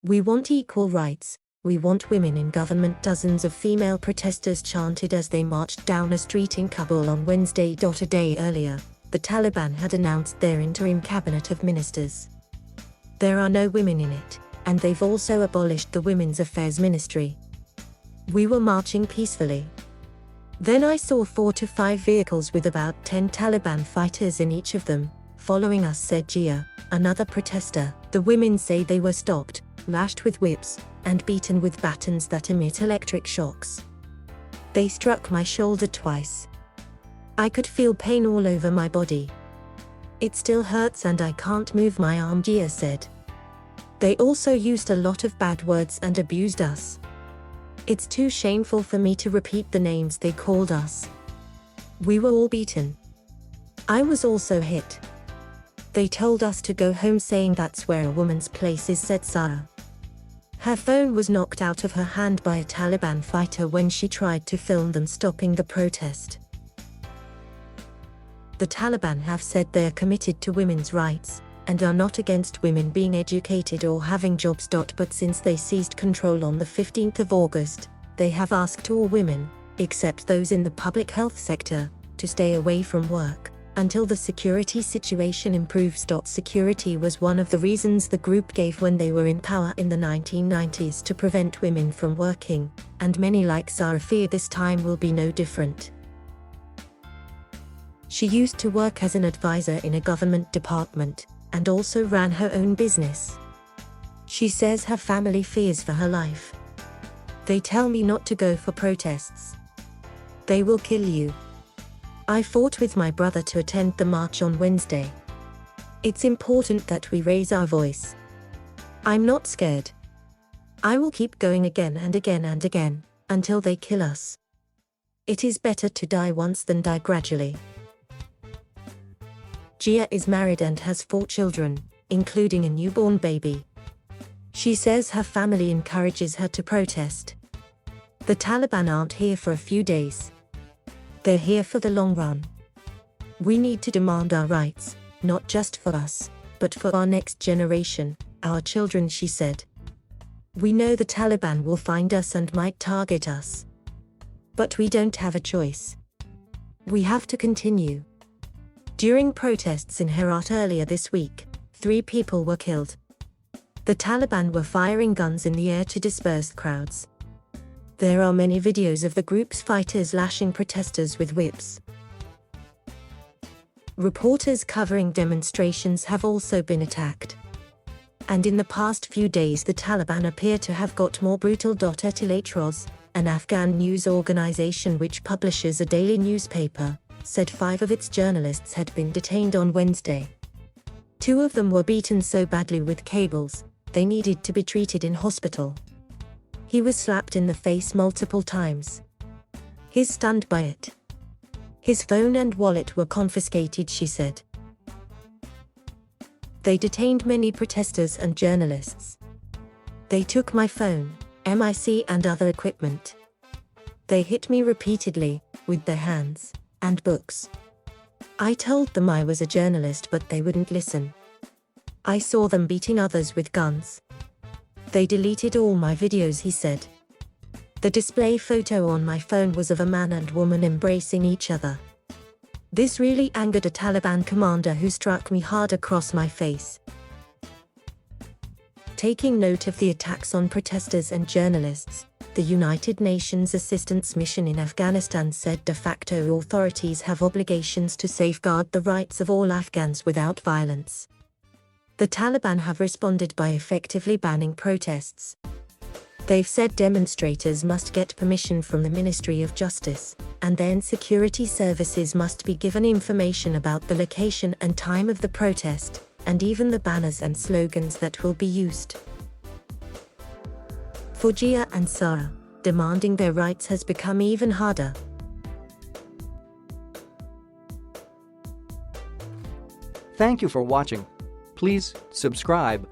We want equal rights. We want women in government. Dozens of female protesters chanted as they marched down a street in Kabul on Wednesday.A. day earlier. The Taliban had announced their interim cabinet of ministers. There are no women in it, and they've also abolished the Women's Affairs Ministry. We were marching peacefully. Then I saw 4 to 5 vehicles with about 10 Taliban fighters in each of them, following us, said Gia, another protester. The women say they were stopped, lashed with whips, and beaten with batons that emit electric shocks. They struck my shoulder twice. I could feel pain all over my body. It still hurts and I can't move my arm, Gia said. They also used a lot of bad words and abused us. It's too shameful for me to repeat the names they called us. We were all beaten. I was also hit. They told us to go home, saying that's where a woman's place is, said Sarah. Her phone was knocked out of her hand by a Taliban fighter when she tried to film them stopping the protest. The Taliban have said they are committed to women's rights, and are not against women being educated or having jobs. But since they seized control on the 15th of August, they have asked all women, except those in the public health sector, to stay away from work until the security situation improves. Security was one of the reasons the group gave when they were in power in the 1990s to prevent women from working, and many like Sarah fear this time will be no different. She used to work as an advisor in a government department, and also ran her own business. She says her family fears for her life. They tell me not to go for protests. They will kill you. I fought with my brother to attend the march on Wednesday. It's important that we raise our voice. I'm not scared. I will keep going again and again and again, until they kill us. It is better to die once than die gradually. Gia is married and has 4 children, including a newborn baby. She says her family encourages her to protest. The Taliban aren't here for a few days. They're here for the long run. We need to demand our rights, not just for us, but for our next generation, our children, she said. We know the Taliban will find us and might target us. But we don't have a choice. We have to continue. During protests in Herat earlier this week, 3 people were killed. The Taliban were firing guns in the air to disperse crowds. There are many videos of the group's fighters lashing protesters with whips. Reporters covering demonstrations have also been attacked. And in the past few days the Taliban appear to have got more brutal. Etihad, an Afghan news organization which publishes a daily newspaper, said 5 of its journalists had been detained on Wednesday. 2 of them were beaten so badly with cables, they needed to be treated in hospital. He was slapped in the face multiple times. He's stunned by it. His phone and wallet were confiscated, she said. They detained many protesters and journalists. They took my phone, mic and other equipment. They hit me repeatedly, with their hands, and books. I told them I was a journalist but they wouldn't listen. I saw them beating others with guns. They deleted all my videos, he said. The display photo on my phone was of a man and woman embracing each other. This really angered a Taliban commander who struck me hard across my face. Taking note of the attacks on protesters and journalists, the United Nations Assistance Mission in Afghanistan said de facto authorities have obligations to safeguard the rights of all Afghans without violence. The Taliban have responded by effectively banning protests. They've said demonstrators must get permission from the Ministry of Justice, and then security services must be given information about the location and time of the protest, and even the banners and slogans that will be used. For Gia and Sarah, demanding their rights has become even harder. Thank you for watching. Please subscribe